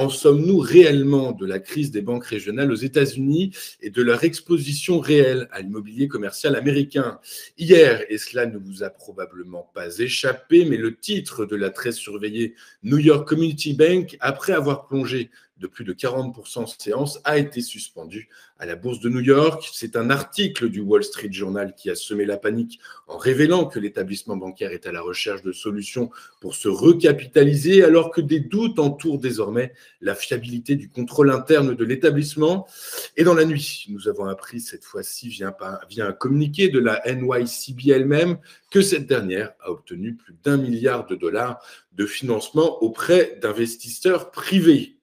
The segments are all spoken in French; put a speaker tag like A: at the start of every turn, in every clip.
A: en sommes-nous réellement de la crise des banques régionales aux États-Unis et de leur exposition réelle à l'immobilier commercial américain? Hier, et cela ne vous a probablement pas échappé, mais le titre de la très surveillée New York Community Bank, après avoir plongé de plus de 40% en séance, a été suspendu à la bourse de New York. C'est un article du Wall Street Journal qui a semé la panique en révélant que l'établissement bancaire est à la recherche de solutions pour se recapitaliser, alors que des doutes entourent désormais la fiabilité du contrôle interne de l'établissement. Et dans la nuit, nous avons appris cette fois-ci via un communiqué de la NYCB elle-même que cette dernière a obtenu plus d'1 milliard de dollars de financement auprès d'investisseurs privés.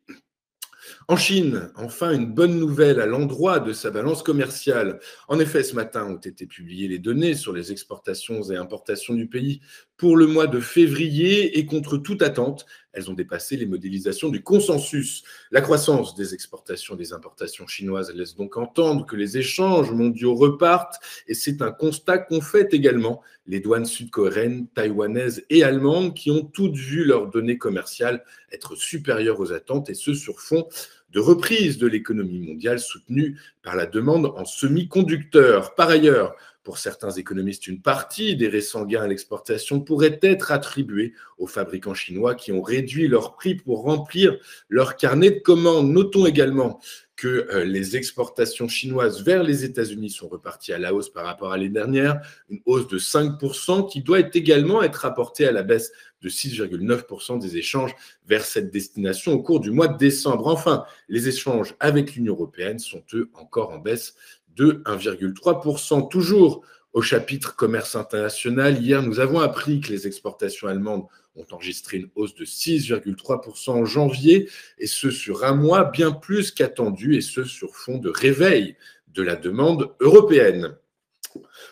A: En Chine, enfin, une bonne nouvelle à l'endroit de sa balance commerciale. En effet, ce matin ont été publiées les données sur les exportations et importations du pays pour le mois de février et contre toute attente, elles ont dépassé les modélisations du consensus. La croissance des exportations et des importations chinoises laisse donc entendre que les échanges mondiaux repartent et c'est un constat qu'ont fait également les douanes sud-coréennes, taïwanaises et allemandes qui ont toutes vu leurs données commerciales être supérieures aux attentes et ce sur fond de reprise de l'économie mondiale soutenue par la demande en semi-conducteurs. Par ailleurs, pour certains économistes, une partie des récents gains à l'exportation pourrait être attribuée aux fabricants chinois qui ont réduit leurs prix pour remplir leur carnet de commandes. Notons également que les exportations chinoises vers les États-Unis sont reparties à la hausse par rapport à l'année dernière, une hausse de 5% qui doit également être rapportée à la baisse de 6,9% des échanges vers cette destination au cours du mois de décembre. Enfin, les échanges avec l'Union européenne sont eux encore en baisse de 1,3%. Toujours au chapitre commerce international, hier nous avons appris que les exportations allemandes ont enregistré une hausse de 6,3% en janvier, et ce sur un mois, bien plus qu'attendu, et ce sur fond de réveil de la demande européenne.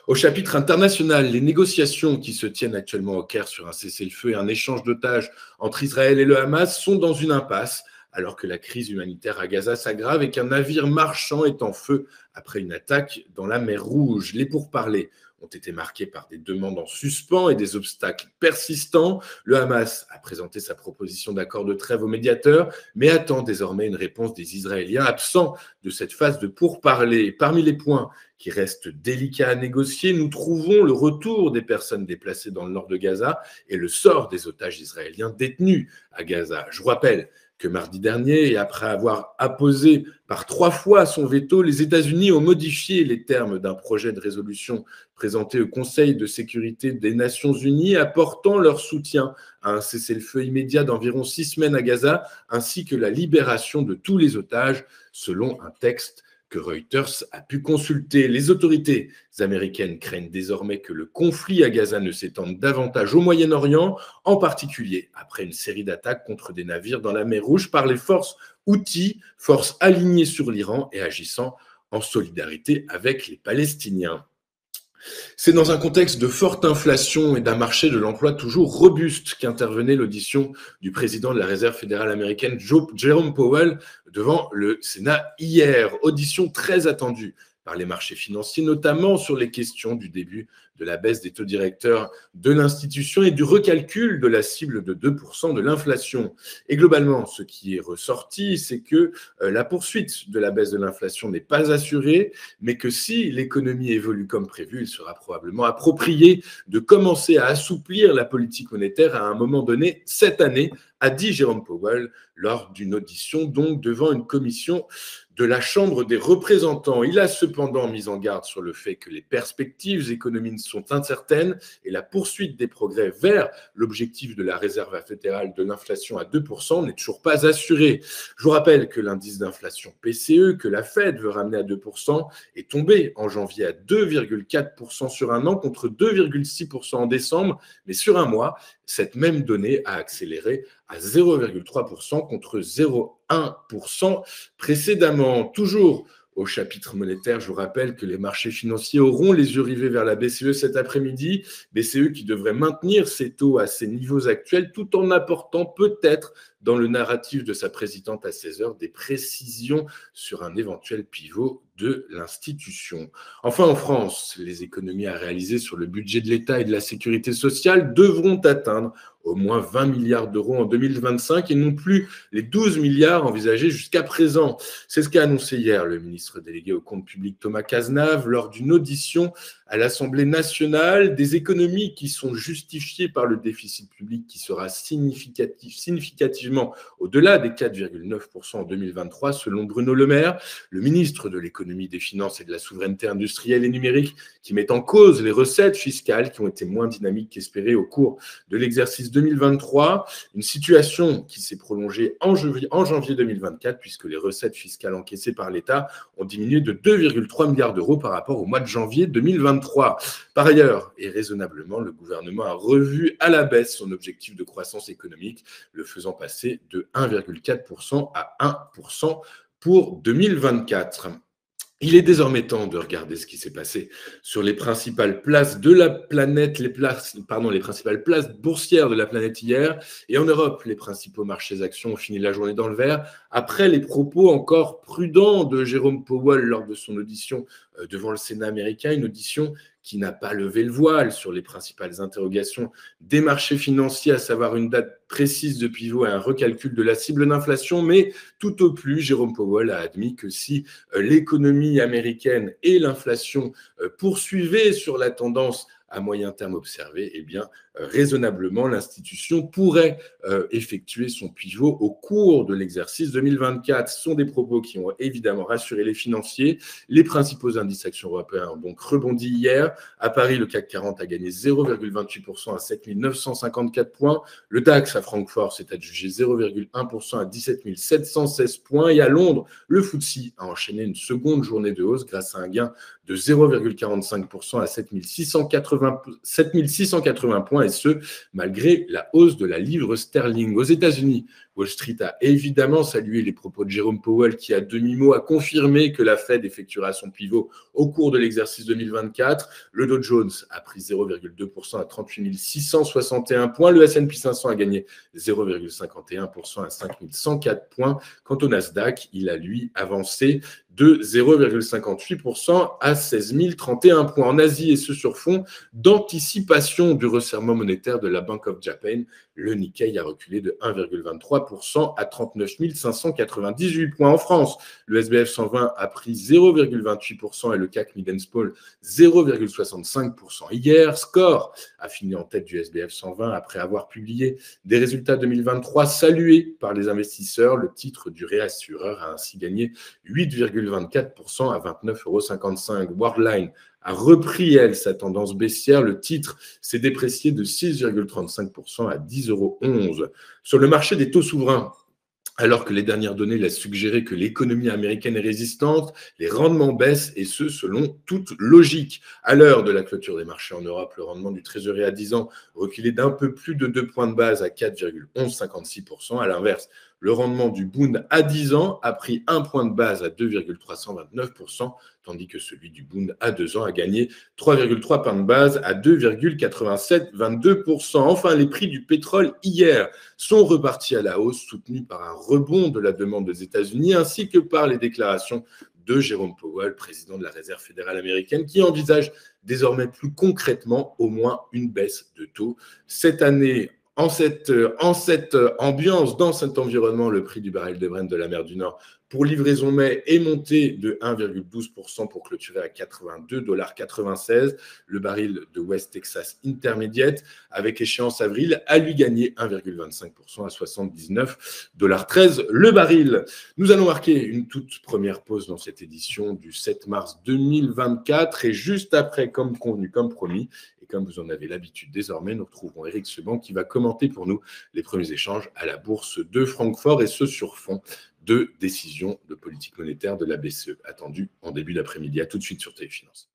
A: Au chapitre international, les négociations qui se tiennent actuellement au Caire sur un cessez-le-feu et un échange d'otages entre Israël et le Hamas sont dans une impasse, alors que la crise humanitaire à Gaza s'aggrave et qu'un navire marchand est en feu après une attaque dans la mer Rouge. Les pourparlers ont été marqués par des demandes en suspens et des obstacles persistants. Le Hamas a présenté sa proposition d'accord de trêve aux médiateurs, mais attend désormais une réponse des Israéliens absents de cette phase de pourparlers. Parmi les points qui restent délicats à négocier, nous trouvons le retour des personnes déplacées dans le nord de Gaza et le sort des otages israéliens détenus à Gaza. Je vous rappelle que mardi dernier, et après avoir apposé par 3 fois son veto, les États-Unis ont modifié les termes d'un projet de résolution présenté au Conseil de sécurité des Nations Unies, apportant leur soutien à un cessez-le-feu immédiat d'environ 6 semaines à Gaza, ainsi que la libération de tous les otages, selon un texte que Reuters a pu consulter. Les autorités américaines craignent désormais que le conflit à Gaza ne s'étende davantage au Moyen-Orient, en particulier après une série d'attaques contre des navires dans la mer Rouge par les forces Houthis, forces alignées sur l'Iran et agissant en solidarité avec les Palestiniens. C'est dans un contexte de forte inflation et d'un marché de l'emploi toujours robuste qu'intervenait l'audition du président de la Réserve fédérale américaine, Jerome Powell, devant le Sénat hier. Audition très attendue par les marchés financiers, notamment sur les questions du début de la baisse des taux directeurs de l'institution et du recalcul de la cible de 2% de l'inflation. Et globalement, ce qui est ressorti, c'est que la poursuite de la baisse de l'inflation n'est pas assurée, mais que si l'économie évolue comme prévu, il sera probablement approprié de commencer à assouplir la politique monétaire à un moment donné cette année, a dit Jerome Powell lors d'une audition donc devant une commission de la Chambre des représentants. Il a cependant mis en garde sur le fait que les perspectives économiques sont incertaines et la poursuite des progrès vers l'objectif de la Réserve fédérale de l'inflation à 2% n'est toujours pas assurée. Je vous rappelle que l'indice d'inflation PCE, que la Fed veut ramener à 2%, est tombé en janvier à 2,4% sur un an contre 2,6% en décembre, mais sur un mois, cette même donnée a accéléré à 0,3% contre 0,1% précédemment. Toujours au chapitre monétaire, je vous rappelle que les marchés financiers auront les yeux rivés vers la BCE cet après-midi. BCE qui devrait maintenir ses taux à ses niveaux actuels tout en apportant peut-être dans le narratif de sa présidente à 16h des précisions sur un éventuel pivot de l'institution. Enfin, en France, les économies à réaliser sur le budget de l'État et de la sécurité sociale devront atteindre au moins 20 milliards d'euros en 2025 et non plus les 12 milliards envisagés jusqu'à présent. C'est ce qu'a annoncé hier le ministre délégué au compte public Thomas Cazenave lors d'une audition à l'Assemblée nationale. Des économies qui sont justifiées par le déficit public qui sera significativement au-delà des 4,9% en 2023 selon Bruno Le Maire, le ministre de l'économie, des finances et de la souveraineté industrielle et numérique, qui met en cause les recettes fiscales qui ont été moins dynamiques qu'espérées au cours de l'exercice 2023. Une situation qui s'est prolongée en janvier 2024 puisque les recettes fiscales encaissées par l'État ont diminué de 2,3 milliards d'euros par rapport au mois de janvier 2023. Par ailleurs, et raisonnablement, le gouvernement a revu à la baisse son objectif de croissance économique, le faisant passer de 1,4% à 1% pour 2024. Il est désormais temps de regarder ce qui s'est passé sur les principales places de la planète, les principales places boursières de la planète hier. Et en Europe, les principaux marchés actions ont fini la journée dans le vert après les propos encore prudents de Jérôme Powell lors de son audition devant le Sénat américain, une audition qui n'a pas levé le voile sur les principales interrogations des marchés financiers, à savoir une date précise de pivot et un recalcul de la cible d'inflation. Mais tout au plus, Jérôme Powell a admis que si l'économie américaine et l'inflation poursuivaient sur la tendance à moyen terme observée, eh bien, raisonnablement, l'institution pourrait effectuer son pivot au cours de l'exercice 2024. Ce sont des propos qui ont évidemment rassuré les financiers. Les principaux indices actions européens ont donc rebondi hier. À Paris, le CAC 40 a gagné 0,28% à 7 954 points. Le DAX à Francfort s'est adjugé 0,1% à 17 716 points. Et à Londres, le FTSE a enchaîné une seconde journée de hausse grâce à un gain de 0,45% à 7 680 points, et ce, malgré la hausse de la livre sterling. Aux États-Unis, Wall Street a évidemment salué les propos de Jérôme Powell qui, à demi-mot, a confirmé que la Fed effectuera son pivot au cours de l'exercice 2024. Le Dow Jones a pris 0,2% à 38 661 points. Le S&P 500 a gagné 0,51% à 5 104 points. Quant au Nasdaq, il a, lui, avancé de 0,58% à 16 031 points. En Asie, et ce sur fond d'anticipation du resserrement monétaire de la Bank of Japan, le Nikkei a reculé de 1,23% à 39 598 points. En France, le SBF 120 a pris 0,28% et le CAC Mid Small 0,65%. Hier, Score a fini en tête du SBF 120 après avoir publié des résultats 2023 salués par les investisseurs. Le titre du réassureur a ainsi gagné 8,24% à 29,55 €. Worldline a repris, elle, sa tendance baissière. Le titre s'est déprécié de 6,35% à 10,11 €. Sur le marché des taux souverains, alors que les dernières données laissent suggérer que l'économie américaine est résistante, les rendements baissent, et ce, selon toute logique. À l'heure de la clôture des marchés en Europe, le rendement du trésorier à 10 ans reculait d'un peu plus de 2 points de base à 4,1156%. À l'inverse, le rendement du Bund à 10 ans a pris 1 point de base à 2,329%, tandis que celui du Bund à 2 ans a gagné 3,3 points de base à 2,8722%. Enfin, les prix du pétrole hier sont repartis à la hausse, soutenus par un rebond de la demande des États-Unis ainsi que par les déclarations de Jérôme Powell, président de la Réserve fédérale américaine, qui envisage désormais plus concrètement au moins une baisse de taux cette année. En cette ambiance, dans cet environnement, le prix du baril de Brent de la mer du Nord pour livraison mai est monté de 1,12% pour clôturer à 82,96 $. Le baril de West Texas Intermediate, avec échéance avril, a lui gagné 1,25% à 79,13 $ le baril. Nous allons marquer une toute première pause dans cette édition du 7 mars 2024 et juste après, comme convenu, comme promis, et comme vous en avez l'habitude désormais, nous retrouverons Éric Seban qui va commenter pour nous les premiers échanges à la bourse de Francfort, et ce sur fond de décisions de politique monétaire de la BCE attendues en début d'après-midi. À tout de suite sur Téléfinance.